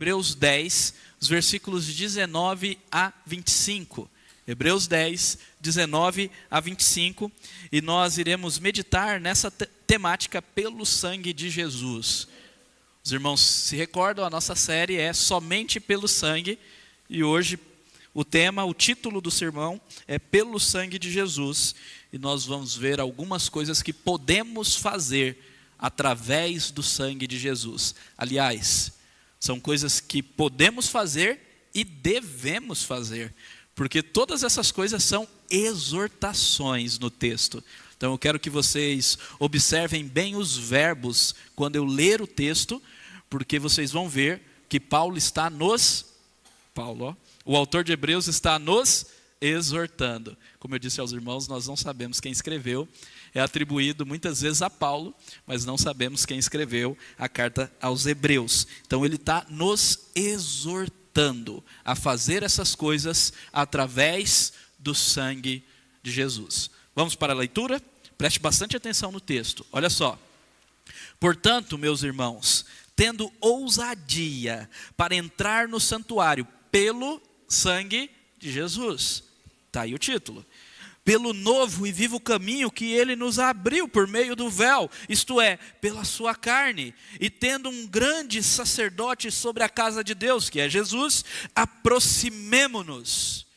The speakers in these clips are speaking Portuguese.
Hebreus 10, os versículos 19 a 25. Hebreus 10, 19 a 25. E nós iremos meditar nessa temática pelo sangue de Jesus. Os irmãos se recordam, a nossa série é Somente pelo Sangue. E hoje o título do sermão é Pelo Sangue de Jesus. E nós vamos ver algumas coisas que podemos fazer através do sangue de Jesus. Aliás, são coisas que podemos fazer e devemos fazer, porque todas essas coisas são exortações no texto. Então eu quero que vocês observem bem os verbos quando eu ler o texto, porque vocês vão ver que o autor de Hebreus está nos exortando. Como eu disse aos irmãos, nós não sabemos quem escreveu. É atribuído muitas vezes a Paulo, mas não sabemos quem escreveu a carta aos Hebreus. Então ele está nos exortando a fazer essas coisas através do sangue de Jesus. Vamos para a leitura? Preste bastante atenção no texto. Olha só. Portanto, meus irmãos, tendo ousadia para entrar no santuário pelo sangue de Jesus. Está aí o título. Pelo novo e vivo caminho que ele nos abriu por meio do véu, isto é, pela sua carne, e tendo um grande sacerdote sobre a casa de Deus, que é Jesus, aproximemo-nos.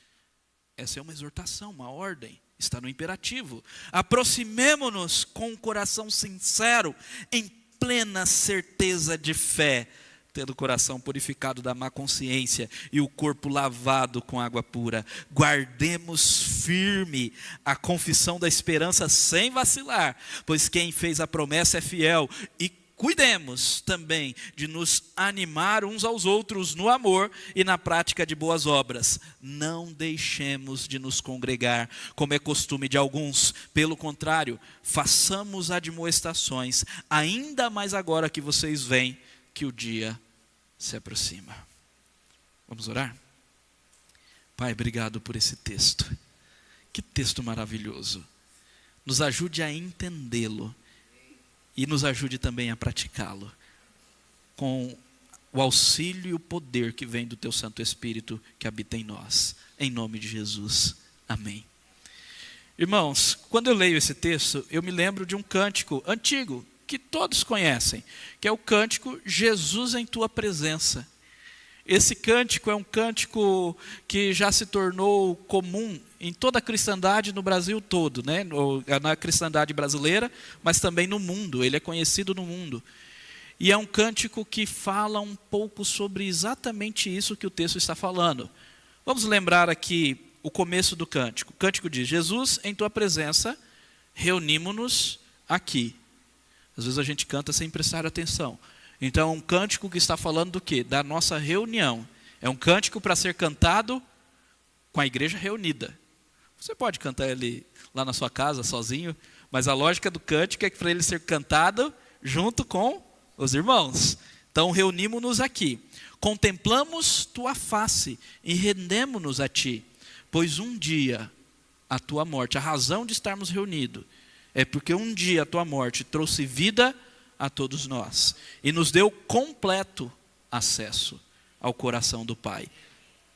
Essa é uma exortação, uma ordem, está no imperativo. Aproximemo-nos com um coração sincero, em plena certeza de fé, tendo o coração purificado da má consciência e o corpo lavado com água pura. Guardemos firme a confissão da esperança sem vacilar, pois quem fez a promessa é fiel. E cuidemos também de nos animar uns aos outros no amor e na prática de boas obras. Não deixemos de nos congregar, como é costume de alguns. Pelo contrário, façamos admoestações, ainda mais agora que vocês veem que o dia se aproxima. Vamos orar? Pai, obrigado por esse texto. Que texto maravilhoso. Nos ajude a entendê-lo e nos ajude também a praticá-lo, com o auxílio e o poder que vem do teu Santo Espírito que habita em nós. Em nome de Jesus. Amém. Irmãos, quando eu leio esse texto, eu me lembro de um cântico antigo, que todos conhecem, que é o cântico Jesus em tua presença. Esse cântico é um cântico que já se tornou comum em toda a cristandade no Brasil todo, né? Na cristandade brasileira, mas também no mundo, ele é conhecido no mundo. E é um cântico que fala um pouco sobre exatamente isso que o texto está falando. Vamos lembrar aqui o começo do cântico. O cântico diz: Jesus em tua presença, reunimo-nos aqui. Às vezes a gente canta sem prestar atenção. Então é um cântico que está falando do quê? Da nossa reunião. É um cântico para ser cantado com a igreja reunida. Você pode cantar ele lá na sua casa, sozinho, mas a lógica do cântico é para ele ser cantado junto com os irmãos. Então reunimos-nos aqui. Contemplamos tua face e rendemos-nos a ti. Pois um dia a tua morte, a razão de estarmos reunidos, é porque um dia a tua morte trouxe vida a todos nós e nos deu completo acesso ao coração do Pai.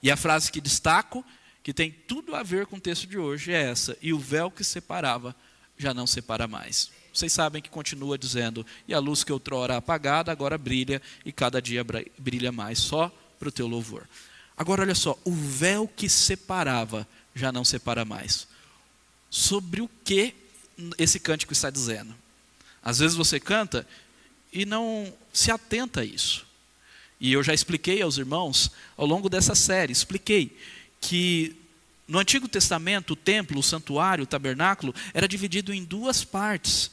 E a frase que destaco, que tem tudo a ver com o texto de hoje, é essa: e o véu que separava já não separa mais. Vocês sabem que continua dizendo: e a luz que outrora apagada agora brilha, e cada dia brilha mais, só para o teu louvor. Agora olha só, o véu que separava já não separa mais. Sobre o que esse cântico está dizendo? Às vezes você canta e não se atenta a isso. E eu já expliquei aos irmãos ao longo dessa série, expliquei que no Antigo Testamento o templo, o santuário, o tabernáculo era dividido em duas partes.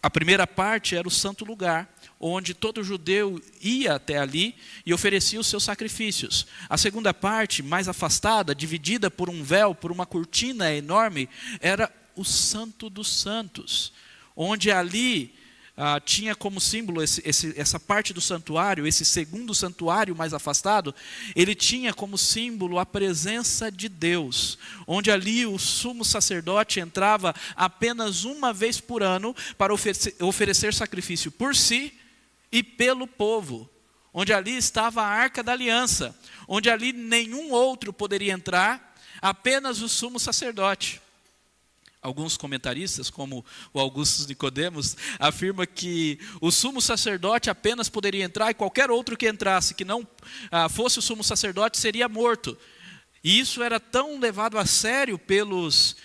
A primeira parte era o santo lugar, onde todo judeu ia até ali e oferecia os seus sacrifícios. A segunda parte, mais afastada, dividida por um véu, por uma cortina enorme, era o Santo dos Santos, onde ali tinha como símbolo essa parte do santuário, esse segundo santuário mais afastado, ele tinha como símbolo a presença de Deus, onde ali o sumo sacerdote entrava apenas uma vez por ano para oferecer sacrifício por si e pelo povo. onde ali estava a Arca da Aliança, onde ali nenhum outro poderia entrar, apenas o sumo sacerdote. Alguns comentaristas, como o Augusto Nicodemos, afirma que o sumo sacerdote apenas poderia entrar e qualquer outro que entrasse, que não fosse o sumo sacerdote, seria morto. E isso era tão levado a sério pelos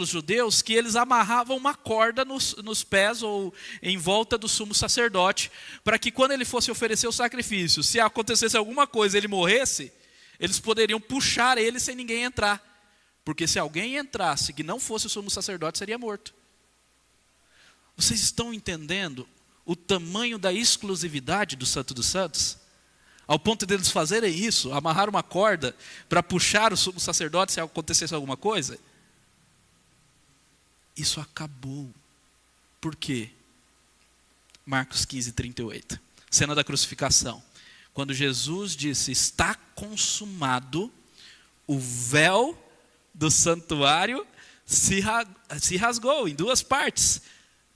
judeus que eles amarravam uma corda nos pés ou em volta do sumo sacerdote, para que quando ele fosse oferecer o sacrifício, se acontecesse alguma coisa e ele morresse, eles poderiam puxar ele sem ninguém entrar. Porque se alguém entrasse que não fosse o sumo sacerdote, seria morto. Vocês estão entendendo o tamanho da exclusividade do Santo dos Santos? Ao ponto deles fazerem isso, amarrar uma corda para puxar o sumo sacerdote se acontecesse alguma coisa? Isso acabou. Por quê? Marcos 15, 38. Cena da crucificação. Quando Jesus disse, está consumado, o véu do santuário se rasgou em duas partes,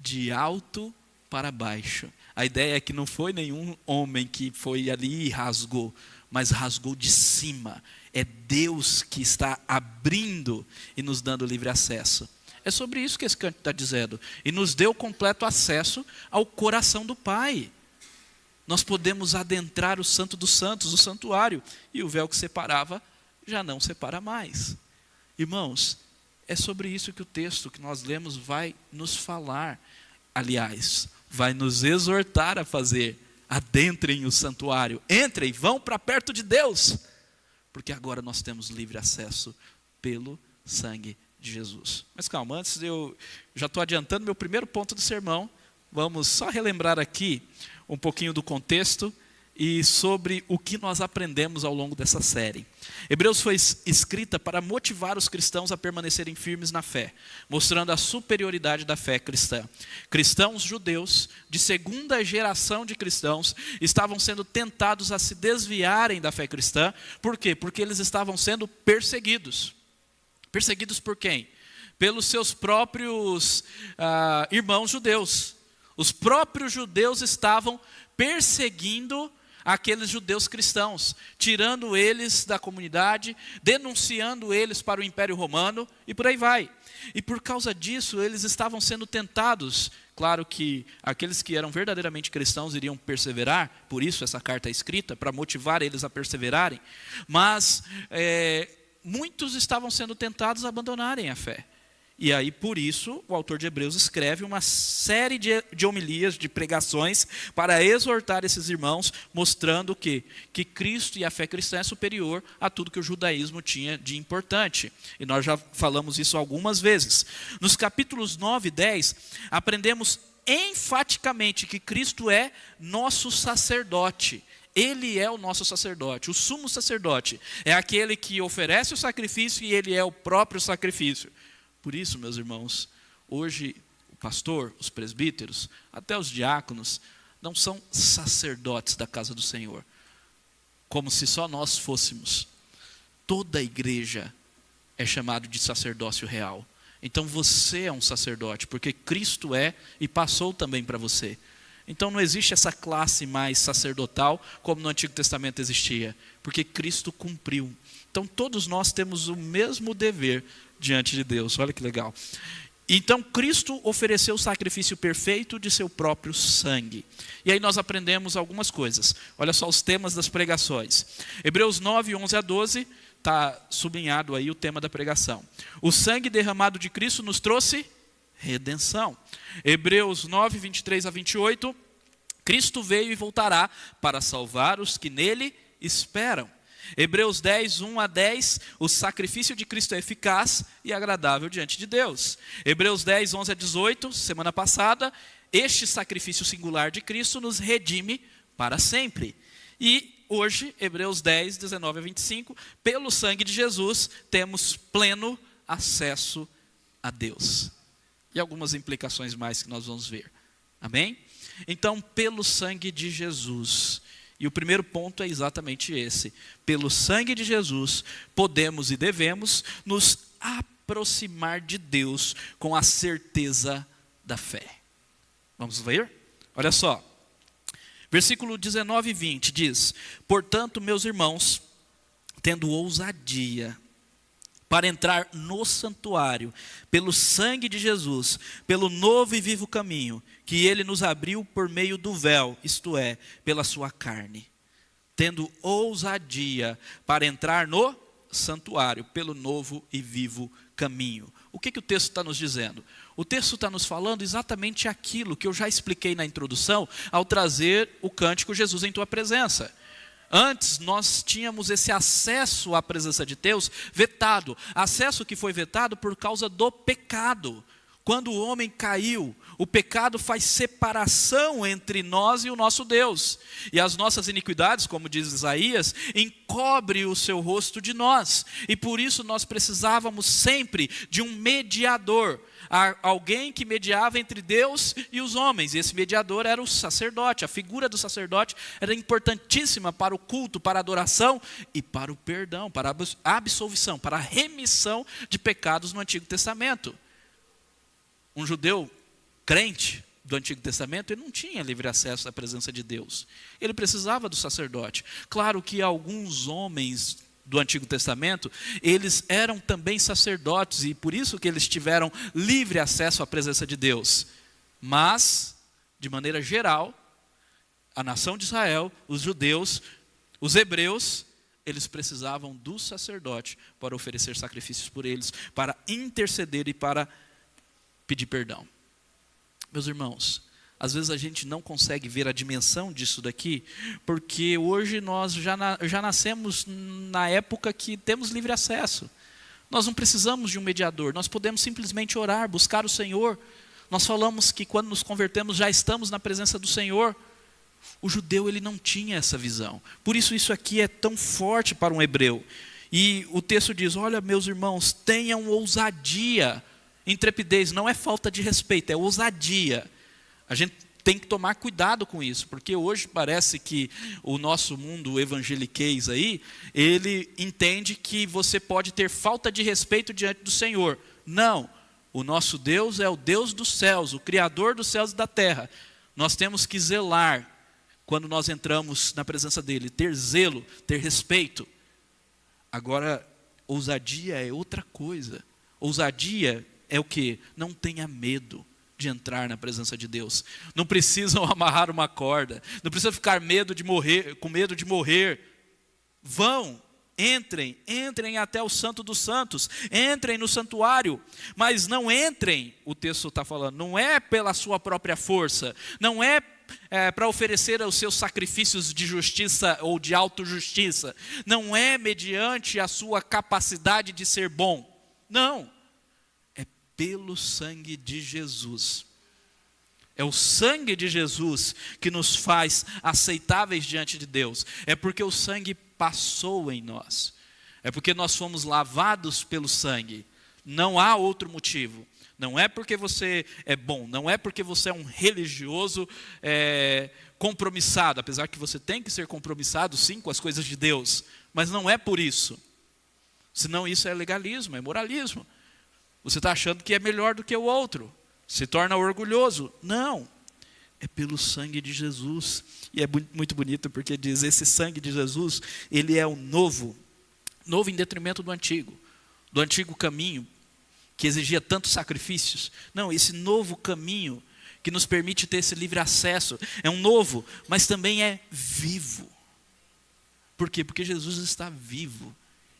de alto para baixo. A ideia é que não foi nenhum homem que foi ali e rasgou, mas rasgou de cima. É Deus que está abrindo e nos dando livre acesso. É sobre isso que esse canto está dizendo. E nos deu completo acesso ao coração do Pai. Nós podemos adentrar o Santo dos Santos, o santuário, e o véu que separava já não separa mais. Irmãos, é sobre isso que o texto que nós lemos vai nos falar. Aliás, vai nos exortar a fazer. Adentrem o santuário, entrem, vão para perto de Deus. Porque agora nós temos livre acesso pelo sangue de Jesus. Mas calma, antes eu já estou adiantando meu primeiro ponto do sermão. Vamos só relembrar aqui um pouquinho do contexto e sobre o que nós aprendemos ao longo dessa série. Hebreus foi escrita para motivar os cristãos a permanecerem firmes na fé, mostrando a superioridade da fé cristã. Cristãos judeus, de segunda geração de cristãos, estavam sendo tentados a se desviarem da fé cristã. Por quê? Porque eles estavam sendo perseguidos. Perseguidos por quem? Pelos seus próprios irmãos judeus. Os próprios judeus estavam perseguindo aqueles judeus cristãos, tirando eles da comunidade, denunciando eles para o Império Romano e por aí vai. E por causa disso, eles estavam sendo tentados. Claro que aqueles que eram verdadeiramente cristãos iriam perseverar, por isso essa carta é escrita, para motivar eles a perseverarem. Mas muitos estavam sendo tentados a abandonarem a fé. E aí, por isso, o autor de Hebreus escreve uma série de homilias, de pregações, para exortar esses irmãos, mostrando que Cristo e a fé cristã é superior a tudo que o judaísmo tinha de importante. E nós já falamos isso algumas vezes. Nos capítulos 9 e 10, aprendemos enfaticamente que Cristo é nosso sacerdote. Ele é o nosso sacerdote, o sumo sacerdote. É aquele que oferece o sacrifício e ele é o próprio sacrifício. Por isso, meus irmãos, hoje o pastor, os presbíteros, até os diáconos, não são sacerdotes da casa do Senhor, como se só nós fôssemos. Toda a igreja é chamada de sacerdócio real. Então você é um sacerdote, porque Cristo é e passou também para você. Então não existe essa classe mais sacerdotal como no Antigo Testamento existia, porque Cristo cumpriu. Então todos nós temos o mesmo dever diante de Deus. Olha que legal. Então Cristo ofereceu o sacrifício perfeito de seu próprio sangue. E aí nós aprendemos algumas coisas. Olha só os temas das pregações. Hebreus 9, 11 a 12, está sublinhado aí o tema da pregação. O sangue derramado de Cristo nos trouxe redenção. Hebreus 9, 23 a 28, Cristo veio e voltará para salvar os que nele esperam. Hebreus 10, 1 a 10, o sacrifício de Cristo é eficaz e agradável diante de Deus. Hebreus 10, 11 a 18, semana passada, este sacrifício singular de Cristo nos redime para sempre. E hoje, Hebreus 10, 19 a 25, pelo sangue de Jesus, temos pleno acesso a Deus. E algumas implicações mais que nós vamos ver. Amém? Então, pelo sangue de Jesus. E o primeiro ponto é exatamente esse. Pelo sangue de Jesus, podemos e devemos nos aproximar de Deus com a certeza da fé. Vamos ver? Olha só. Versículo 19 e 20 diz: portanto, meus irmãos, tendo ousadia para entrar no santuário, pelo sangue de Jesus, pelo novo e vivo caminho, que ele nos abriu por meio do véu, isto é, pela sua carne. Tendo ousadia para entrar no santuário, pelo novo e vivo caminho. O que o texto está nos dizendo? O texto está nos falando exatamente aquilo que eu já expliquei na introdução, ao trazer o cântico Jesus em tua presença. Antes nós tínhamos esse acesso à presença de Deus vetado, acesso que foi vetado por causa do pecado. Quando o homem caiu, o pecado faz separação entre nós e o nosso Deus. E as nossas iniquidades, como diz Isaías, encobre o seu rosto de nós. E por isso nós precisávamos sempre de um mediador. Alguém que mediava entre Deus e os homens. E esse mediador era o sacerdote. A figura do sacerdote era importantíssima para o culto, para a adoração e para o perdão, para a absolvição, para a remissão de pecados no Antigo Testamento. Um judeu crente do Antigo Testamento, ele não tinha livre acesso à presença de Deus. Ele precisava do sacerdote. Claro que alguns homens do Antigo Testamento, eles eram também sacerdotes, e por isso que eles tiveram livre acesso à presença de Deus. Mas, de maneira geral, a nação de Israel, os judeus, os hebreus, eles precisavam do sacerdote para oferecer sacrifícios por eles, para interceder e para pedir perdão. Meus irmãos, às vezes a gente não consegue ver a dimensão disso daqui, porque hoje nós já nascemos na época que temos livre acesso. Nós não precisamos de um mediador, nós podemos simplesmente orar, buscar o Senhor. Nós falamos que quando nos convertemos já estamos na presença do Senhor. O judeu, ele não tinha essa visão. Por isso aqui é tão forte para um hebreu. E o texto diz: olha, meus irmãos, tenham ousadia. Intrepidez não é falta de respeito, é ousadia. A gente tem que tomar cuidado com isso, porque hoje parece que o nosso mundo evangeliquez aí, ele entende que você pode ter falta de respeito diante do Senhor. Não, o nosso Deus é o Deus dos céus, o Criador dos céus e da terra. Nós temos que zelar quando nós entramos na presença dele, ter zelo, ter respeito. Agora, ousadia é outra coisa. Ousadia é o quê? Não tenha medo de entrar na presença de Deus. Não precisam amarrar uma corda. Não precisa ficar com medo de morrer. Vão, entrem até o Santo dos Santos. Entrem no santuário. Mas não entrem, o texto está falando, não é pela sua própria força. Não é para oferecer os seus sacrifícios de justiça ou de autojustiça. Não é mediante a sua capacidade de ser bom. Não. Pelo sangue de Jesus. É o sangue de Jesus que nos faz aceitáveis diante de Deus. É porque o sangue passou em nós. É porque nós fomos lavados pelo sangue. Não há outro motivo. Não é porque você é bom. Não é porque você é um religioso compromissado. Apesar que você tem que ser compromissado, sim, com as coisas de Deus. Mas não é por isso. Senão isso é legalismo, é moralismo. Você está achando que é melhor do que o outro. Se torna orgulhoso. Não. É pelo sangue de Jesus. E é muito bonito porque diz, esse sangue de Jesus, ele é o novo. Novo em detrimento do antigo. Do antigo caminho, que exigia tantos sacrifícios. Não, esse novo caminho, que nos permite ter esse livre acesso. É um novo, mas também é vivo. Por quê? Porque Jesus está vivo.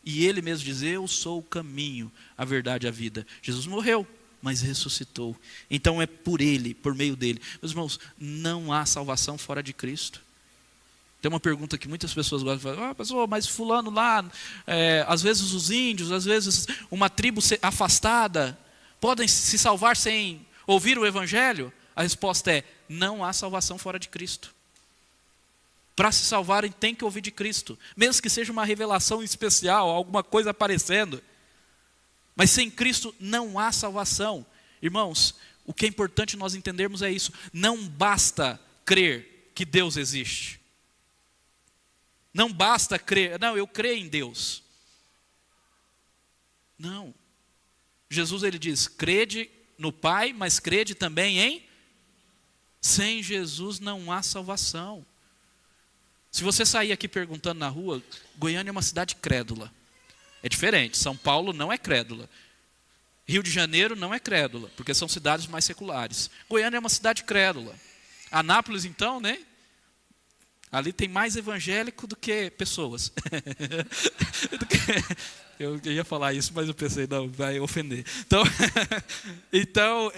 E ele mesmo diz, eu sou o caminho, a verdade e a vida. Jesus morreu, mas ressuscitou. Então é por ele, por meio dele. Meus irmãos, não há salvação fora de Cristo. Tem uma pergunta que muitas pessoas gostam de falar, pessoal, mas fulano lá, às vezes os índios, às vezes uma tribo afastada, podem se salvar sem ouvir o evangelho? A resposta é, não há salvação fora de Cristo. Para se salvarem, tem que ouvir de Cristo. Mesmo que seja uma revelação especial, alguma coisa aparecendo. Mas sem Cristo não há salvação. Irmãos, o que é importante nós entendermos é isso. Não basta crer que Deus existe. Não basta crer, não, eu creio em Deus. Não. Jesus, ele diz, crede no Pai, mas crede também em... Sem Jesus não há salvação. Se você sair aqui perguntando na rua, Goiânia é uma cidade crédula. É diferente, São Paulo não é crédula. Rio de Janeiro não é crédula, porque são cidades mais seculares. Goiânia é uma cidade crédula. Anápolis, então, né? Ali tem mais evangélico do que pessoas. Eu ia falar isso, mas eu pensei, não, vai ofender. Então,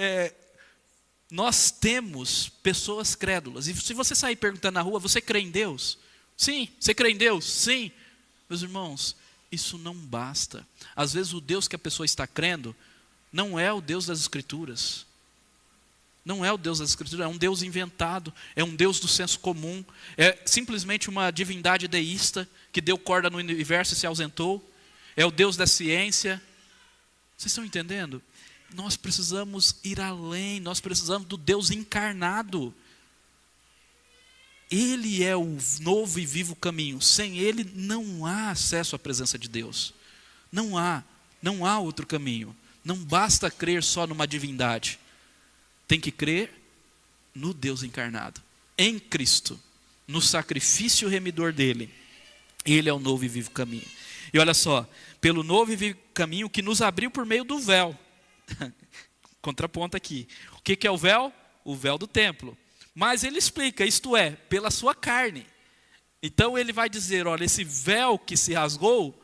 nós temos pessoas crédulas. E se você sair perguntando na rua, você crê em Deus? Sim. Você crê em Deus? Sim. Meus irmãos, isso não basta. Às vezes o Deus que a pessoa está crendo não é o Deus das Escrituras. Não é o Deus das Escrituras, é um Deus inventado, é um Deus do senso comum, é simplesmente uma divindade deísta que deu corda no universo e se ausentou, é o Deus da ciência. Vocês estão entendendo? Nós precisamos ir além, nós precisamos do Deus encarnado. Ele é o novo e vivo caminho, sem Ele não há acesso à presença de Deus. Não há outro caminho. Não basta crer só numa divindade. Tem que crer no Deus encarnado, em Cristo, no sacrifício remidor dele. Ele é o novo e vivo caminho. E olha só, pelo novo e vivo caminho que nos abriu por meio do véu. Contraponto aqui. O que é o véu? O véu do templo. Mas ele explica, isto é, pela sua carne. Então ele vai dizer, olha, esse véu que se rasgou,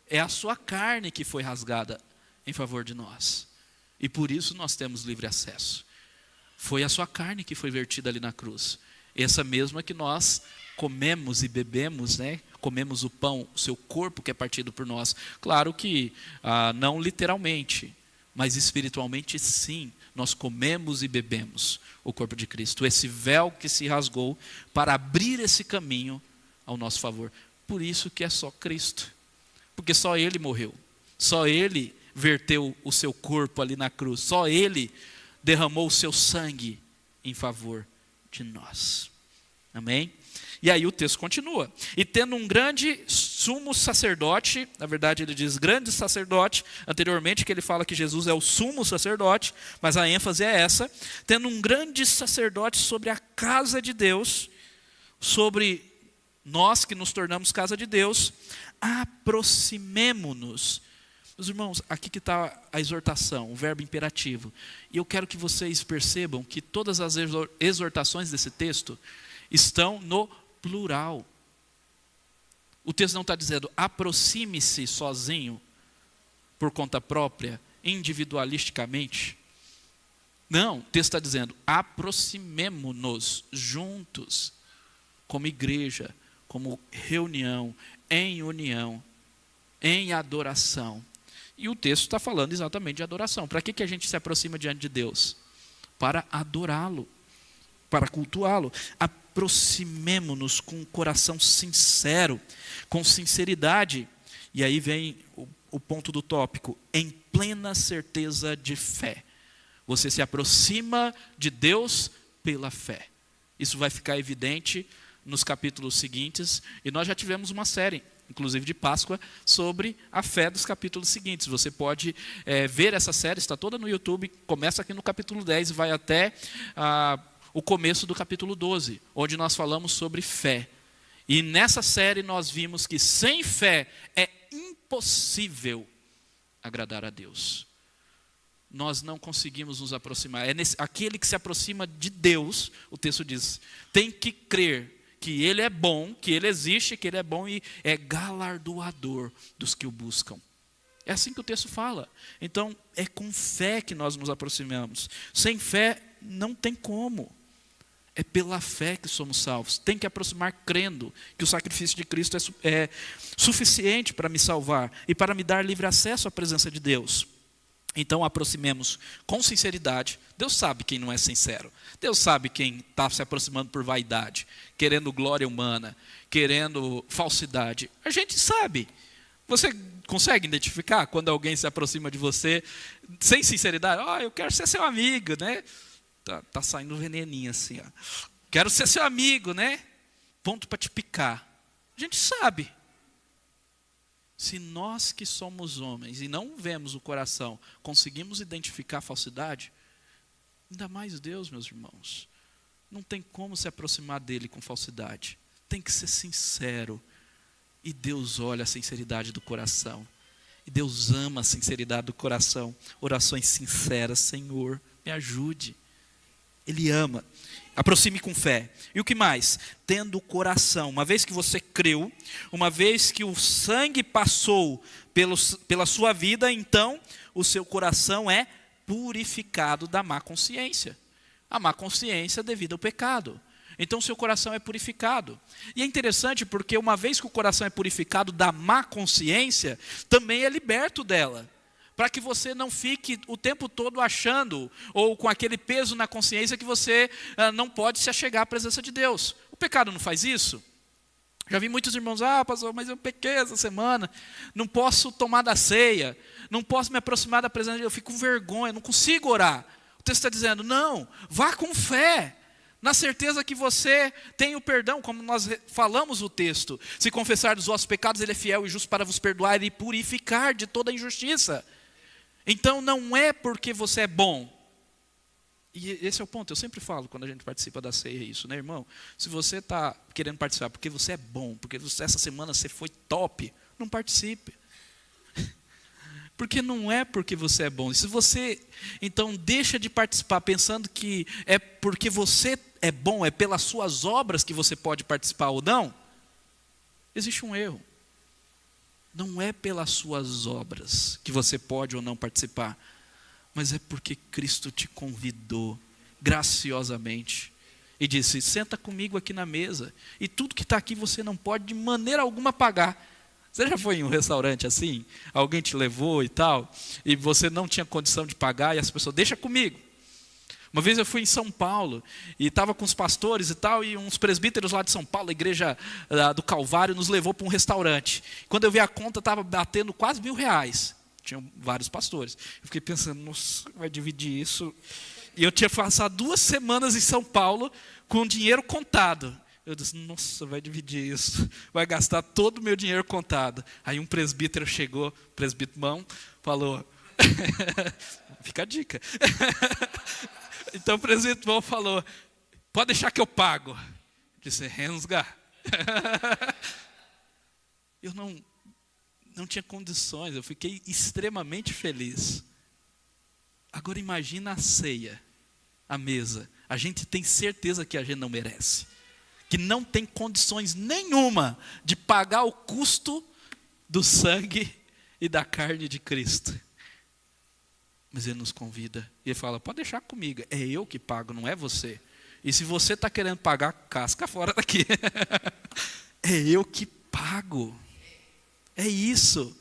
é a sua carne que foi rasgada em favor de nós. E por isso nós temos livre acesso. Foi a sua carne que foi vertida ali na cruz. Essa mesma que nós comemos e bebemos, né? Comemos o pão, o seu corpo que é partido por nós. Claro que não literalmente, mas espiritualmente sim. Nós comemos e bebemos o corpo de Cristo. Esse véu que se rasgou para abrir esse caminho ao nosso favor. Por isso que é só Cristo. Porque só Ele morreu. Só Ele verteu o seu corpo ali na cruz. Só Ele derramou o seu sangue em favor de nós. Amém? E aí o texto continua. E tendo um grande sumo sacerdote, na verdade ele diz grande sacerdote, anteriormente que ele fala que Jesus é o sumo sacerdote, mas a ênfase é essa. Tendo um grande sacerdote sobre a casa de Deus, sobre nós que nos tornamos casa de Deus, aproximemo-nos. Meus irmãos, aqui que está a exortação, o verbo imperativo. E eu quero que vocês percebam que todas as exortações desse texto estão no plural. O texto não está dizendo aproxime-se sozinho, por conta própria, individualisticamente. Não, o texto está dizendo aproximemo-nos juntos, como igreja, como reunião, em união, em adoração. E o texto está falando exatamente de adoração. Para que a gente se aproxima diante de Deus? Para adorá-lo, para cultuá-lo. Aproximemo-nos com um coração sincero, com sinceridade. E aí vem o ponto do tópico, em plena certeza de fé. Você se aproxima de Deus pela fé. Isso vai ficar evidente nos capítulos seguintes. E nós já tivemos uma série, inclusive de Páscoa, sobre a fé dos capítulos seguintes. Você pode ver essa série, está toda no YouTube, começa aqui no capítulo 10 e vai até o começo do capítulo 12, onde nós falamos sobre fé. E nessa série nós vimos que sem fé é impossível agradar a Deus. Nós não conseguimos nos aproximar. Aquele que se aproxima de Deus, o texto diz, tem que crer que Ele é bom, que Ele existe, que Ele é bom e é galardoador dos que o buscam. É assim que o texto fala. Então, é com fé que nós nos aproximamos. Sem fé, não tem como. É pela fé que somos salvos. Tem que aproximar crendo que o sacrifício de Cristo é suficiente para me salvar e para me dar livre acesso à presença de Deus. Então aproximemos com sinceridade. Deus sabe quem não é sincero. Deus sabe quem está se aproximando por vaidade, querendo glória humana, querendo falsidade. A gente sabe. Você consegue identificar quando alguém se aproxima de você sem sinceridade? Eu quero ser seu amigo, né? Tá saindo um veneninho assim, ó. Quero ser seu amigo, né? Ponto para te picar. A gente sabe. Se nós que somos homens e não vemos o coração, conseguimos identificar a falsidade, ainda mais Deus, meus irmãos. Não tem como se aproximar dele com falsidade. tem que ser sincero. E Deus olha a sinceridade do coração. E Deus ama a sinceridade do coração. Orações sinceras, Senhor, me ajude. Ele ama. Aproxime com fé. E o que mais? Tendo o coração. Uma vez que você creu, uma vez que o sangue passou pela sua vida, então o seu coração é purificado da má consciência. A má consciência devido ao pecado. Então o seu coração é purificado. E é interessante porque uma vez que o coração é purificado da má consciência, também é liberto dela. Para que você não fique o tempo todo achando, ou com aquele peso na consciência que você não pode se achegar à presença de Deus. O pecado não faz isso? Já vi muitos irmãos, pastor, mas eu pequei essa semana, não posso tomar da ceia, não posso me aproximar da presença de Deus, eu fico com vergonha, não consigo orar. O texto está dizendo, não, vá com fé. Na certeza que você tem o perdão, como nós falamos o texto. Se confessar os vossos pecados, Ele é fiel e justo para vos perdoar e purificar de toda injustiça. Então não é porque você é bom. E esse é o ponto, eu sempre falo quando a gente participa da ceia isso, né, irmão? Se você está querendo participar porque você é bom, porque essa semana você foi top, não participe. Porque não é porque você é bom. E se você, então, deixa de participar pensando que é porque você é bom, é pelas suas obras que você pode participar ou não, existe um erro. Não é pelas suas obras que você pode ou não participar, mas é porque Cristo te convidou graciosamente e disse, senta comigo aqui na mesa, e tudo que está aqui você não pode de maneira alguma pagar. Você já foi em um restaurante assim? Alguém te levou e tal, e você não tinha condição de pagar, e as pessoas, deixa comigo. Uma vez eu fui em São Paulo, e estava com os pastores e tal, e uns presbíteros lá de São Paulo, a igreja do Calvário, nos levou para um restaurante. Quando eu vi a conta, estava batendo quase R$1.000. Tinham vários pastores. Eu fiquei pensando, nossa, vai dividir isso. E eu tinha passado 2 semanas em São Paulo, com dinheiro contado. Eu disse, nossa, vai dividir isso, vai gastar todo o meu dinheiro contado. Aí um presbítero chegou, presbítero falou, fica a dica. Então o presbítero falou, pode deixar que eu pago. Eu disse, Rensga. Eu não tinha condições, eu fiquei extremamente feliz. Agora imagina a ceia, a mesa. A gente tem certeza que a gente não merece. Que não tem condições nenhuma de pagar o custo do sangue e da carne de Cristo. Mas Ele nos convida, e Ele fala, pode deixar comigo, é eu que pago, não é você. E se você está querendo pagar, casca fora daqui. É eu que pago. É isso.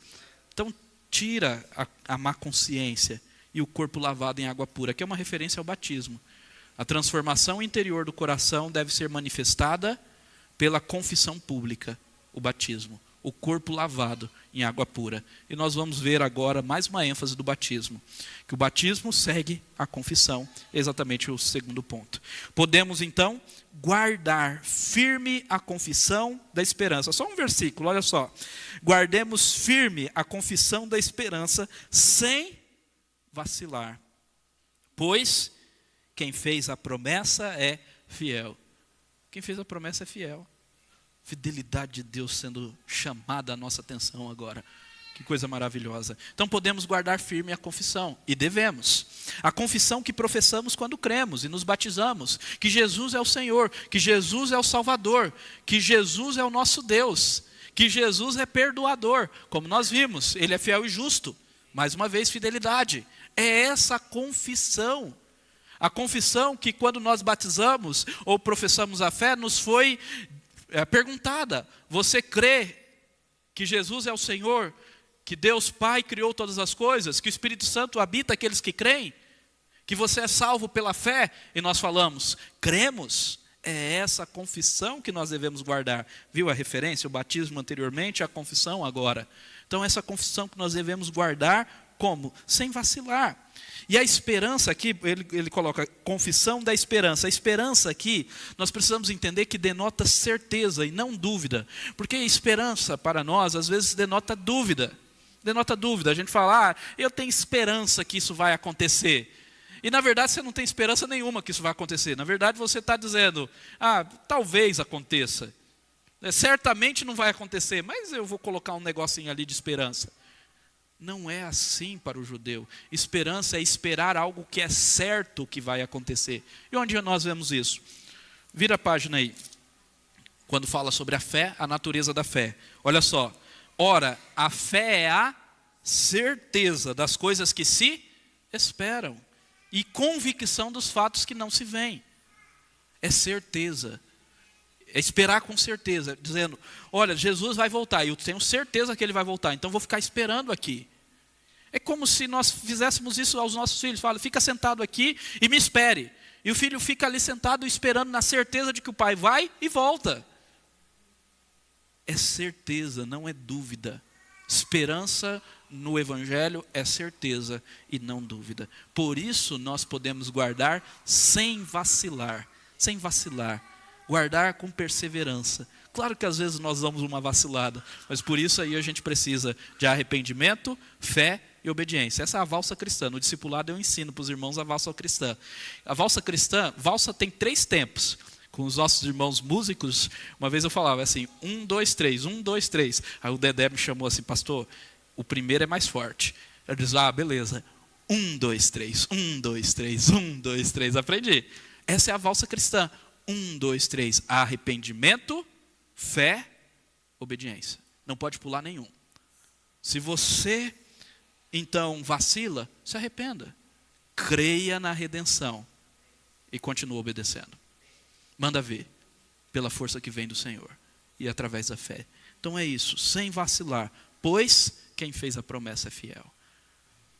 Então tira a má consciência e o corpo lavado em água pura, que é uma referência ao batismo. A transformação interior do coração deve ser manifestada pela confissão pública, o batismo, o corpo lavado em água pura. E nós vamos ver agora mais uma ênfase do batismo, que o batismo segue a confissão, exatamente o segundo ponto. Podemos então guardar firme a confissão da esperança. Só um versículo, olha só. Guardemos firme a confissão da esperança sem vacilar, pois quem fez a promessa é fiel. Quem fez a promessa é fiel. Fidelidade de Deus sendo chamada a nossa atenção agora. Que coisa maravilhosa. Então podemos guardar firme a confissão, e devemos. A confissão que professamos quando cremos e nos batizamos. Que Jesus é o Senhor, que Jesus é o Salvador, que Jesus é o nosso Deus, que Jesus é perdoador. Como nós vimos, Ele é fiel e justo. Mais uma vez, fidelidade. É essa confissão. A confissão que quando nós batizamos ou professamos a fé, nos foi perguntada. Você crê que Jesus é o Senhor, que Deus Pai criou todas as coisas, que o Espírito Santo habita aqueles que creem, que você é salvo pela fé? E nós falamos, cremos. É essa confissão que nós devemos guardar. Viu a referência? O batismo anteriormente, a confissão agora. Então essa confissão que nós devemos guardar, como? Sem vacilar. E a esperança aqui, ele coloca confissão da esperança. A esperança aqui, nós precisamos entender que denota certeza e não dúvida. Porque esperança para nós, às vezes, denota dúvida. Denota dúvida. A gente fala, eu tenho esperança que isso vai acontecer. E na verdade você não tem esperança nenhuma que isso vai acontecer. Na verdade você está dizendo, talvez aconteça. Certamente não vai acontecer, mas eu vou colocar um negocinho ali de esperança. Não é assim para o judeu. Esperança é esperar algo que é certo que vai acontecer. E onde nós vemos isso? Vira a página aí. Quando fala sobre a fé, a natureza da fé. Olha só. Ora, a fé é a certeza das coisas que se esperam e convicção dos fatos que não se veem. É certeza. É esperar com certeza, dizendo, olha, Jesus vai voltar, e eu tenho certeza que ele vai voltar, então vou ficar esperando aqui. É como se nós fizéssemos isso aos nossos filhos, fala, fica sentado aqui e me espere. E o filho fica ali sentado esperando na certeza de que o pai vai e volta. É certeza, não é dúvida. Esperança no Evangelho é certeza e não dúvida. Por isso nós podemos guardar sem vacilar, guardar com perseverança. Claro que às vezes nós damos uma vacilada, mas por isso aí a gente precisa de arrependimento, fé e obediência. Essa é a valsa cristã. No discipulado eu ensino para os irmãos a valsa cristã. A valsa cristã, valsa tem 3 tempos. Com os nossos irmãos músicos, uma vez eu falava assim, 1, 2, 3, 1, 2, 3. Aí o Dedé me chamou assim, pastor, o primeiro é mais forte. Eu disse, beleza. 1, 2, 3, 1, 2, 3, 1, 2, 3. Aprendi. Essa é a valsa cristã. 1, 2, 3, arrependimento, fé, obediência. Não pode pular nenhum. Se você, então, vacila, se arrependa. Creia na redenção e continue obedecendo. Manda ver, pela força que vem do Senhor e através da fé. Então é isso, sem vacilar, pois quem fez a promessa é fiel.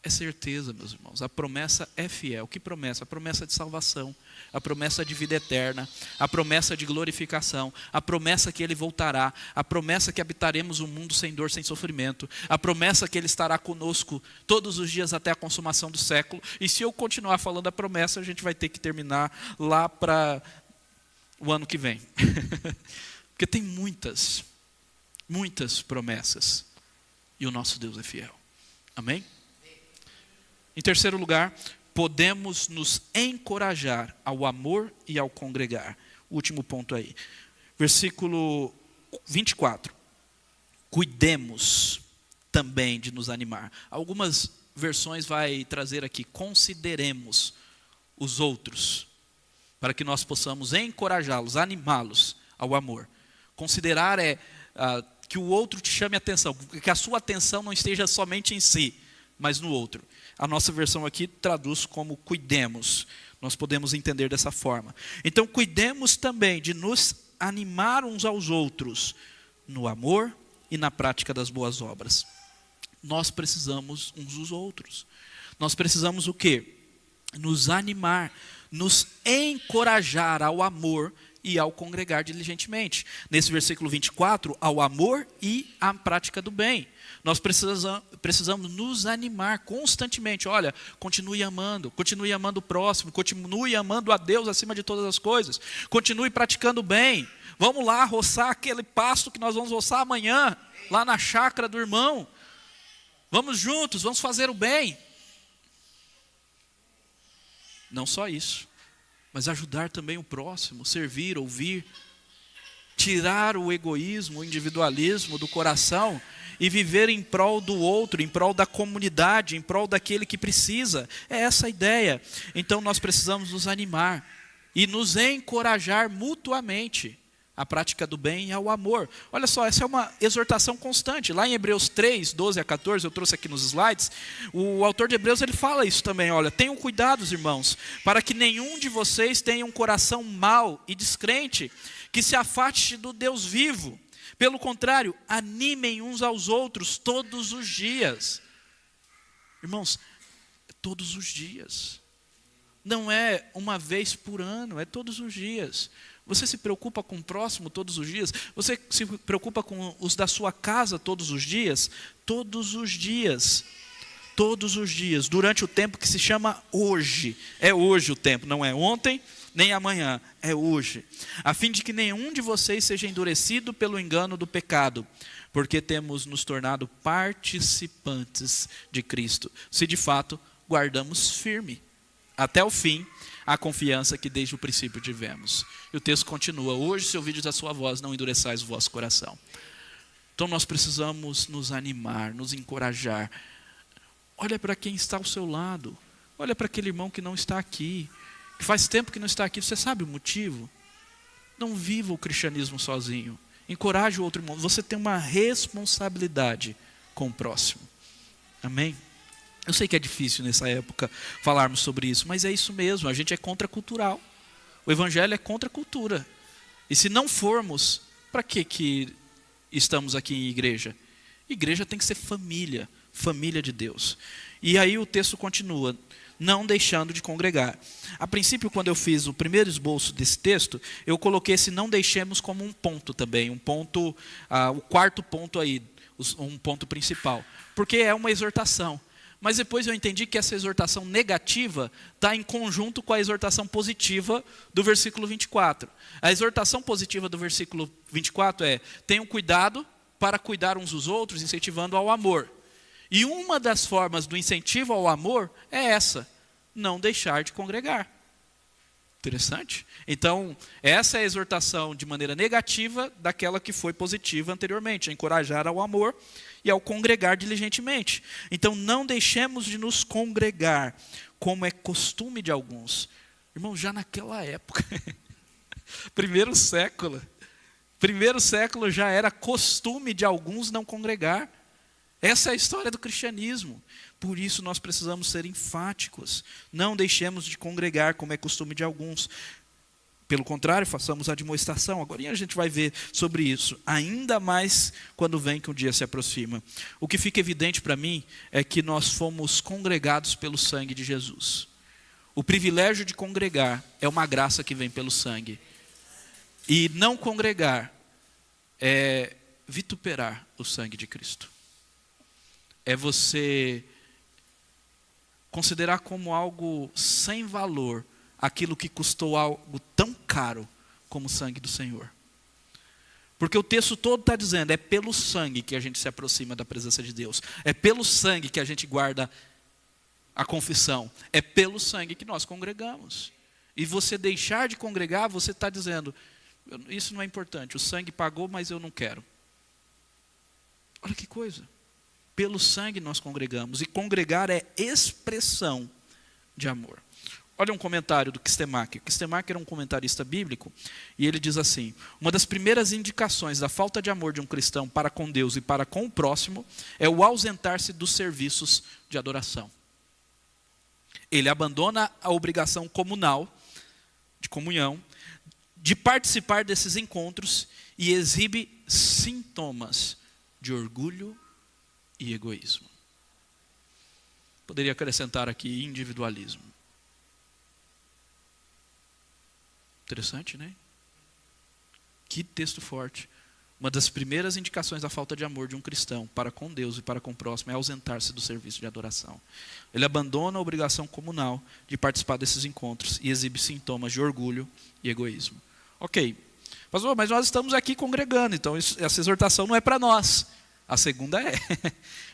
É certeza, meus irmãos, a promessa é fiel. Que promessa? A promessa de salvação, a promessa de vida eterna, a promessa de glorificação, a promessa que Ele voltará, a promessa que habitaremos um mundo sem dor, sem sofrimento, a promessa que Ele estará conosco todos os dias até a consumação do século. E se eu continuar falando a promessa, a gente vai ter que terminar lá para o ano que vem. Porque tem muitas promessas. E o nosso Deus é fiel. Amém? Em terceiro lugar, podemos nos encorajar ao amor e ao congregar. Último ponto aí. Versículo 24. Cuidemos também de nos animar. Algumas versões vai trazer aqui, consideremos os outros, para que nós possamos encorajá-los, animá-los ao amor. Considerar é que o outro te chame a atenção, que a sua atenção não esteja somente em si, mas no outro. A nossa versão aqui traduz como cuidemos. Nós podemos entender dessa forma. Então, cuidemos também de nos animar uns aos outros no amor e na prática das boas obras. Nós precisamos uns dos outros. Nós precisamos o quê? Nos animar, nos encorajar ao amor e ao congregar diligentemente. Nesse versículo 24, ao amor e à prática do bem. Nós precisamos nos animar constantemente. Olha, continue amando o próximo, continue amando a Deus acima de todas as coisas. Continue praticando o bem. Vamos lá roçar aquele pasto que nós vamos roçar amanhã, lá na chácara do irmão. Vamos juntos, vamos fazer o bem. Não só isso, mas ajudar também o próximo, servir, ouvir, tirar o egoísmo, o individualismo do coração e viver em prol do outro, em prol da comunidade, em prol daquele que precisa. É essa a ideia. Então nós precisamos nos animar e nos encorajar mutuamente à prática do bem e ao amor. Olha só, essa é uma exortação constante. Lá em Hebreus 3, 12 a 14, eu trouxe aqui nos slides, o autor de Hebreus ele fala isso também. Olha, tenham cuidado, irmãos, para que nenhum de vocês tenha um coração mau e descrente, que se afaste do Deus vivo. Pelo contrário, animem uns aos outros todos os dias. Irmãos, todos os dias. Não é uma vez por ano, é todos os dias. Você se preocupa com o próximo todos os dias? Você se preocupa com os da sua casa todos os dias? Todos os dias. Todos os dias. Durante o tempo que se chama hoje. É hoje o tempo, não é ontem, nem amanhã. É hoje. A fim de que nenhum de vocês seja endurecido pelo engano do pecado. Porque temos nos tornado participantes de Cristo. Se de fato guardamos firme até o fim a confiança que desde o princípio tivemos. E o texto continua: hoje, se ouvides a sua voz, não endureçais o vosso coração. Então nós precisamos nos animar, nos encorajar. Olha para quem está ao seu lado. Olha para aquele irmão que não está aqui, que faz tempo que não está aqui. Você sabe o motivo? Não viva o cristianismo sozinho. Encoraje o outro irmão. Você tem uma responsabilidade com o próximo. Amém? Eu sei que é difícil nessa época falarmos sobre isso, mas é isso mesmo. A gente é contracultural. O evangelho é contra a cultura. E se não formos, para que estamos aqui em igreja? Igreja tem que ser família, família de Deus. E aí o texto continua: não deixando de congregar. A princípio, quando eu fiz o primeiro esboço desse texto, eu coloquei esse não deixemos como um ponto também, um ponto, o quarto ponto aí, um ponto principal, porque é uma exortação. Mas depois eu entendi que essa exortação negativa está em conjunto com a exortação positiva do versículo 24. A exortação positiva do versículo 24 é: tenham cuidado para cuidar uns dos outros, incentivando ao amor. E uma das formas do incentivo ao amor é essa: não deixar de congregar. Interessante? Então, essa é a exortação de maneira negativa daquela que foi positiva anteriormente: a encorajar ao amor e ao congregar diligentemente. Então, não deixemos de nos congregar, como é costume de alguns. Irmão, já naquela época, primeiro século já era costume de alguns não congregar. Essa é a história do cristianismo. Por isso nós precisamos ser enfáticos. Não deixemos de congregar, como é costume de alguns. Pelo contrário, façamos a admoestação. Agora a gente vai ver sobre isso, ainda mais quando vem que um dia se aproxima. O que fica evidente para mim é que nós fomos congregados pelo sangue de Jesus. O privilégio de congregar é uma graça que vem pelo sangue. E não congregar é vituperar o sangue de Cristo. É você considerar como algo sem valor aquilo que custou algo tão caro como o sangue do Senhor. Porque o texto todo está dizendo: é pelo sangue que a gente se aproxima da presença de Deus. É pelo sangue que a gente guarda a confissão. É pelo sangue que nós congregamos. E você deixar de congregar, você está dizendo: isso não é importante, o sangue pagou, mas eu não quero. Olha que coisa. Pelo sangue nós congregamos. E congregar é expressão de amor. Olha um comentário do Kistemaker. Kistemaker era um comentarista bíblico, e ele diz assim: uma das primeiras indicações da falta de amor de um cristão para com Deus e para com o próximo é o ausentar-se dos serviços de adoração. Ele abandona a obrigação comunal, de comunhão, de participar desses encontros, e exibe sintomas de orgulho e egoísmo. Poderia acrescentar aqui individualismo. Interessante, né? Que texto forte. Uma das primeiras indicações da falta de amor de um cristão para com Deus e para com o próximo é ausentar-se do serviço de adoração. Ele abandona a obrigação comunal de participar desses encontros e exibe sintomas de orgulho e egoísmo. Ok, pastor, mas nós estamos aqui congregando, então essa exortação não é para nós. A segunda é.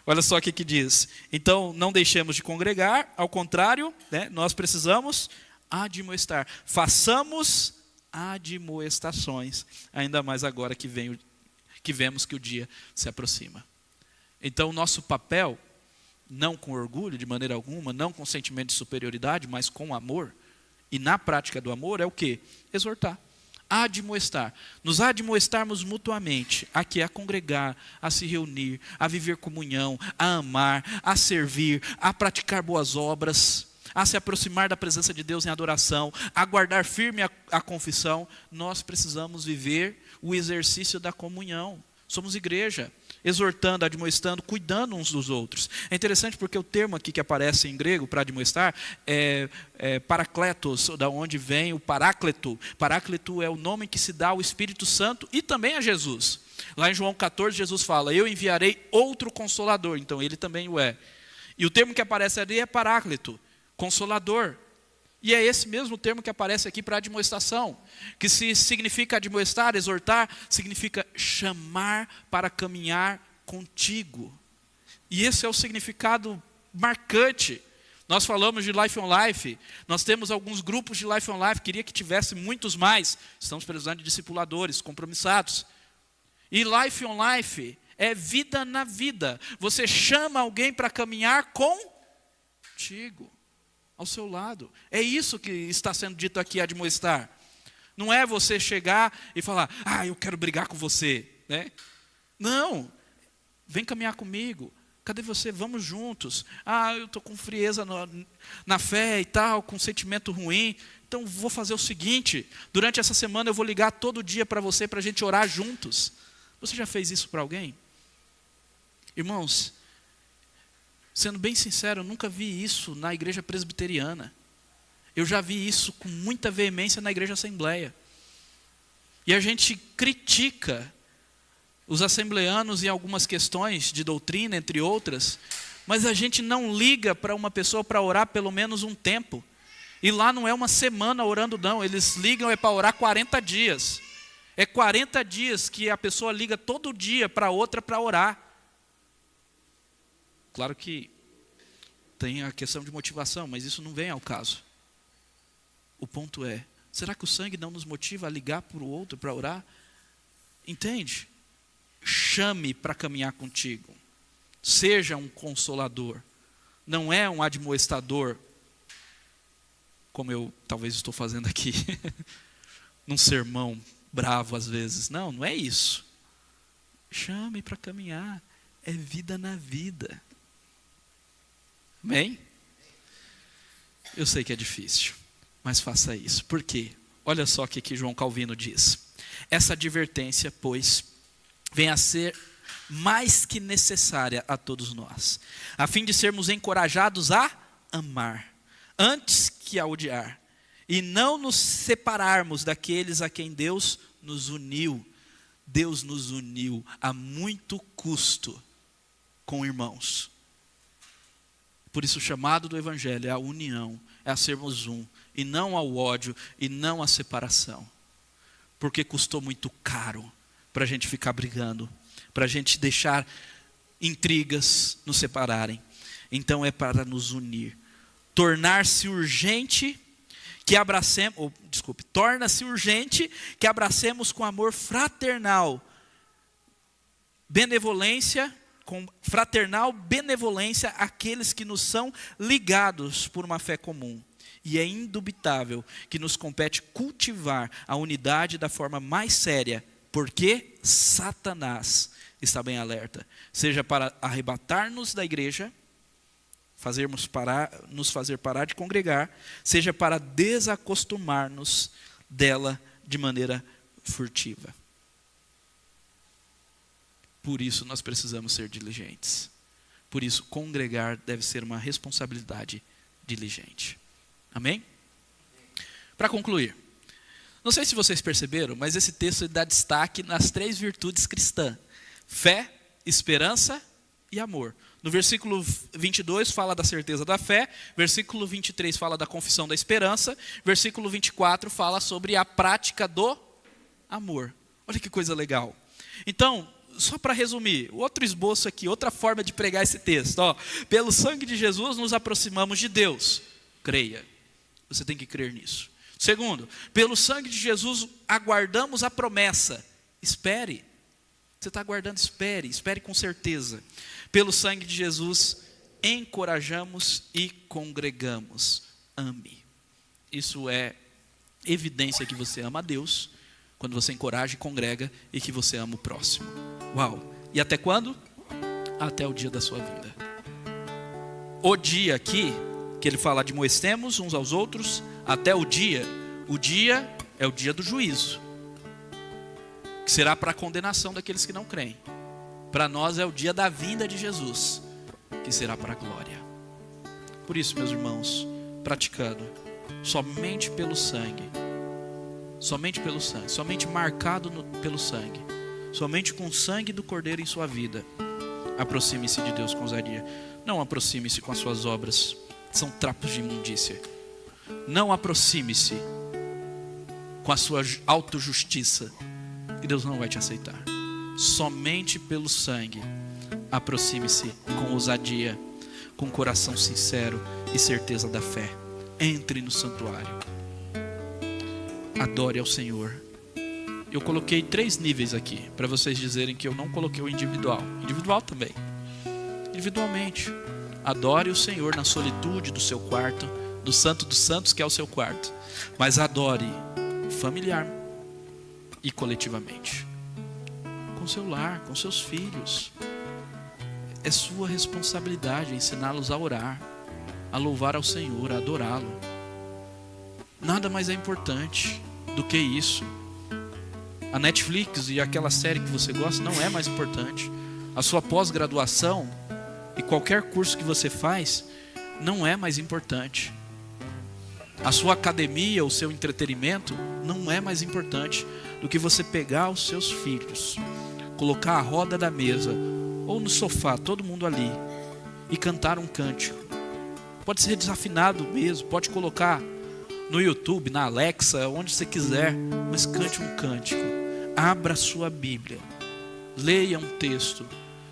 Olha só o que diz. Então, não deixemos de congregar, ao contrário, né, nós precisamos admoestar. Façamos admoestações, ainda mais agora que vemos que o dia se aproxima. Então, o nosso papel, não com orgulho de maneira alguma, não com sentimento de superioridade, mas com amor, e na prática do amor é o quê? Exortar. Admoestar, nos admoestarmos mutuamente, aqui a congregar, a se reunir, a viver comunhão, a amar, a servir, a praticar boas obras, a se aproximar da presença de Deus em adoração, a guardar firme a confissão. Nós precisamos viver o exercício da comunhão. Somos igreja, exortando, admoestando, cuidando uns dos outros. É interessante porque o termo aqui que aparece em grego para admoestar é parakletos, da onde vem o paráclito. Paráclito é o nome que se dá ao Espírito Santo e também a Jesus. Lá em João 14, Jesus fala: eu enviarei outro consolador. Então ele também o é. E o termo que aparece ali é paráclito, consolador. E é esse mesmo termo que aparece aqui para admoestação, que se significa admoestar, exortar, significa chamar para caminhar contigo. E esse é o significado marcante. Nós falamos de Life on Life, nós temos alguns grupos de Life on Life, queria que tivesse muitos mais. Estamos precisando de discipuladores, compromissados. E Life on Life é vida na vida. Você chama alguém para caminhar contigo, ao seu lado. É isso que está sendo dito aqui, admoestar. Não é você chegar e falar, eu quero brigar com você, né? Não, vem caminhar comigo. Cadê você? Vamos juntos. Eu estou com frieza na fé e tal, com sentimento ruim. Então vou fazer o seguinte, durante essa semana eu vou ligar todo dia para você, para a gente orar juntos. Você já fez isso para alguém? Irmãos, sendo bem sincero, eu nunca vi isso na igreja presbiteriana. Eu já vi isso com muita veemência na igreja Assembleia. E a gente critica os assembleanos em algumas questões de doutrina, entre outras, mas a gente não liga para uma pessoa para orar pelo menos um tempo. E lá não é uma semana orando não, eles ligam para orar 40 dias. É 40 dias que a pessoa liga todo dia para outra para orar. Claro que tem a questão de motivação, mas isso não vem ao caso. O ponto é, será que o sangue não nos motiva a ligar para o outro para orar? Entende? Chame para caminhar contigo. Seja um consolador. Não é um admoestador, como eu talvez estou fazendo aqui, num sermão bravo às vezes. Não, não é isso. Chame para caminhar. É vida na vida. Amém? Eu sei que é difícil, mas faça isso. Por quê? Olha só o que João Calvino diz. Essa advertência, pois, vem a ser mais que necessária a todos nós, a fim de sermos encorajados a amar, antes que a odiar, e não nos separarmos daqueles a quem Deus nos uniu. Deus nos uniu a muito custo com irmãos. Por isso o chamado do Evangelho é a união, é a sermos um, e não ao ódio, e não à separação. Porque custou muito caro para a gente ficar brigando, para a gente deixar intrigas nos separarem. Então é para nos unir. Torna-se urgente que abracemos com amor fraternal, com fraternal benevolência aqueles que nos são ligados por uma fé comum. E é indubitável que nos compete cultivar a unidade da forma mais séria, porque Satanás está bem alerta, seja para arrebatar-nos da igreja, nos fazer parar de congregar, seja para desacostumar-nos dela de maneira furtiva. Por isso nós precisamos ser diligentes. Por isso congregar deve ser uma responsabilidade diligente. Amém? Para concluir, não sei se vocês perceberam, mas esse texto dá destaque nas 3 virtudes cristãs: fé, esperança e amor. No versículo 22 fala da certeza da fé, versículo 23 fala da confissão da esperança, versículo 24 fala sobre a prática do amor. Olha que coisa legal. Então, só para resumir, outro esboço aqui, outra forma de pregar esse texto. Pelo sangue de Jesus nos aproximamos de Deus. Creia. Você tem que crer nisso. Segundo, pelo sangue de Jesus aguardamos a promessa. Espere. Você está aguardando, espere com certeza. Pelo sangue de Jesus encorajamos e congregamos. Ame. Isso é evidência que você ama a Deus, quando você encoraja e congrega, e que você ama o próximo. Uau! E até quando? Até o dia da sua vida. O dia aqui, que ele fala, admoestemos uns aos outros, até o dia é o dia do juízo, que será para a condenação daqueles que não creem. Para nós é o dia da vinda de Jesus, que será para a glória. Por isso, meus irmãos, praticando somente pelo sangue, somente marcado pelo sangue, somente com o sangue do Cordeiro em sua vida, aproxime-se de Deus com ousadia. Não aproxime-se com as suas obras, são trapos de imundícia. Não aproxime-se com a sua autojustiça, que Deus não vai te aceitar. Somente pelo sangue, aproxime-se com ousadia, com coração sincero e certeza da fé. Entre no santuário. Adore ao Senhor. Eu coloquei 3 níveis aqui, para vocês dizerem que eu não coloquei o individual. Individual também. Individualmente. Adore o Senhor na solitude do seu quarto, do Santo dos Santos, que é o seu quarto. Mas adore familiar e coletivamente. Com seu lar, com seus filhos. É sua responsabilidade ensiná-los a orar, a louvar ao Senhor, a adorá-lo. Nada mais é importante do que isso. A Netflix e aquela série que você gosta não é mais importante. A sua pós-graduação e qualquer curso que você faz não é mais importante. A sua academia, o seu entretenimento não é mais importante do que você pegar os seus filhos, colocar a roda da mesa ou no sofá, todo mundo ali, e cantar um cântico. Pode ser desafinado mesmo, pode colocar no YouTube, na Alexa, onde você quiser, mas cante um cântico. Abra a sua Bíblia, leia um texto.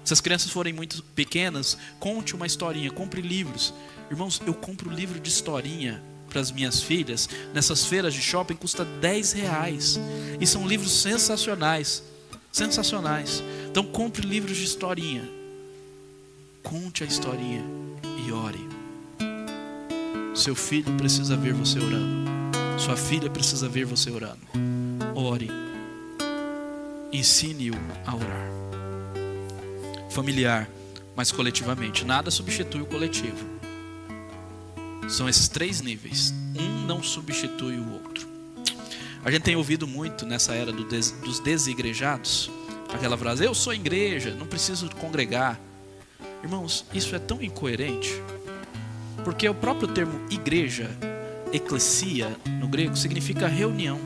Se as crianças forem muito pequenas, conte uma historinha, compre livros. Irmãos, eu compro livro de historinha para as minhas filhas. Nessas feiras de shopping custa R$10. E são livros sensacionais. Sensacionais. Então compre livros de historinha. Conte a historinha e ore. Seu filho precisa ver você orando. Sua filha precisa ver você orando. Ore. Ensine-o a orar. Familiar, mas coletivamente. Nada substitui o coletivo. São esses 3 níveis. Um não substitui o outro. A gente tem ouvido muito nessa era dos desigrejados aquela frase: eu sou igreja, não preciso congregar. Irmãos, isso é tão incoerente, porque o próprio termo igreja, eclesia, no grego, significa reunião.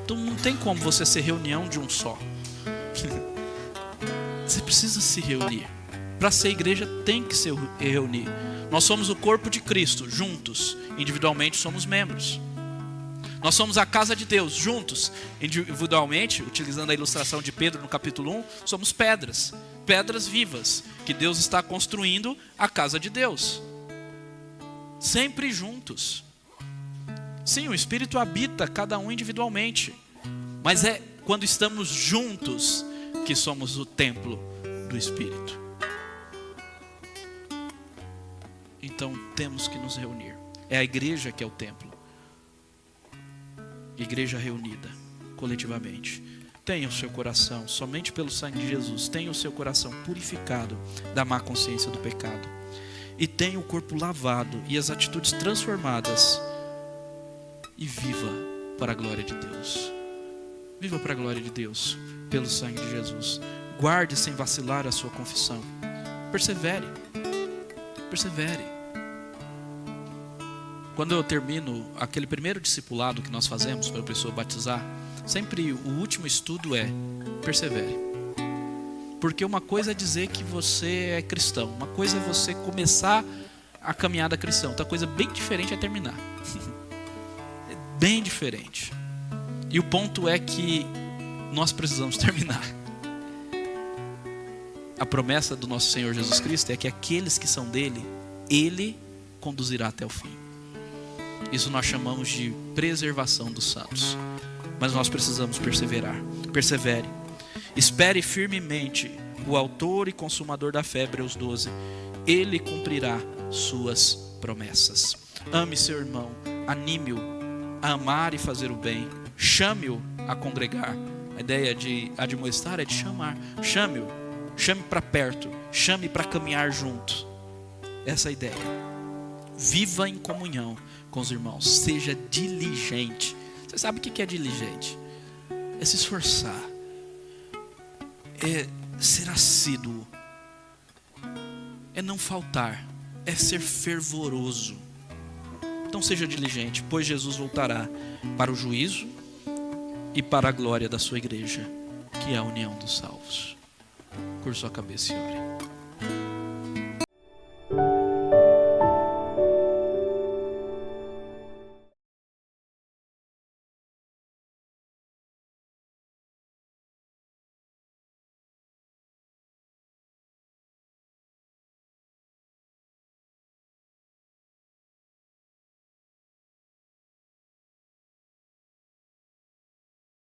Então não tem como você ser reunião de um só. Você precisa se reunir. Para ser igreja tem que se reunir. Nós somos o corpo de Cristo, juntos. Individualmente somos membros. Nós somos a casa de Deus, juntos. Individualmente, utilizando a ilustração de Pedro no capítulo 1, somos pedras. Pedras vivas, que Deus está construindo a casa de Deus. Sempre juntos. Sim, o Espírito habita cada um individualmente. Mas é quando estamos juntos que somos o templo do Espírito. Então temos que nos reunir. É a igreja que é o templo. Igreja reunida, coletivamente. Tenha o seu coração, somente pelo sangue de Jesus, tenha o seu coração purificado da má consciência do pecado. E tenha o corpo lavado e as atitudes transformadas. E viva para a glória de Deus. Viva para a glória de Deus, pelo sangue de Jesus. Guarde sem vacilar a sua confissão. Persevere. Persevere. Quando eu termino aquele primeiro discipulado que nós fazemos para a pessoa batizar, sempre o último estudo é: persevere. Porque uma coisa é dizer que você é cristão, uma coisa é você começar a caminhada cristã, outra coisa bem diferente é terminar. É bem diferente. E o ponto é que nós precisamos terminar. A promessa do nosso Senhor Jesus Cristo é que aqueles que são dele, ele conduzirá até o fim. Isso nós chamamos de preservação dos santos. Mas nós precisamos perseverar. Persevere. Espere firmemente o autor e consumador da fé, Hebreus 12. Ele cumprirá suas promessas. Ame seu irmão. Anime-o a amar e fazer o bem. Chame-o a congregar. A ideia de admoestar é de chamar. Chame-o. Chame para perto. Chame para caminhar junto. Essa é a ideia. Viva em comunhão com os irmãos. Seja diligente. Você sabe o que é diligente? É se esforçar. É ser assíduo. É não faltar. É ser fervoroso. Então seja diligente, pois Jesus voltará para o juízo e para a glória da sua igreja, que é a união dos salvos. Curva sua cabeça e ore.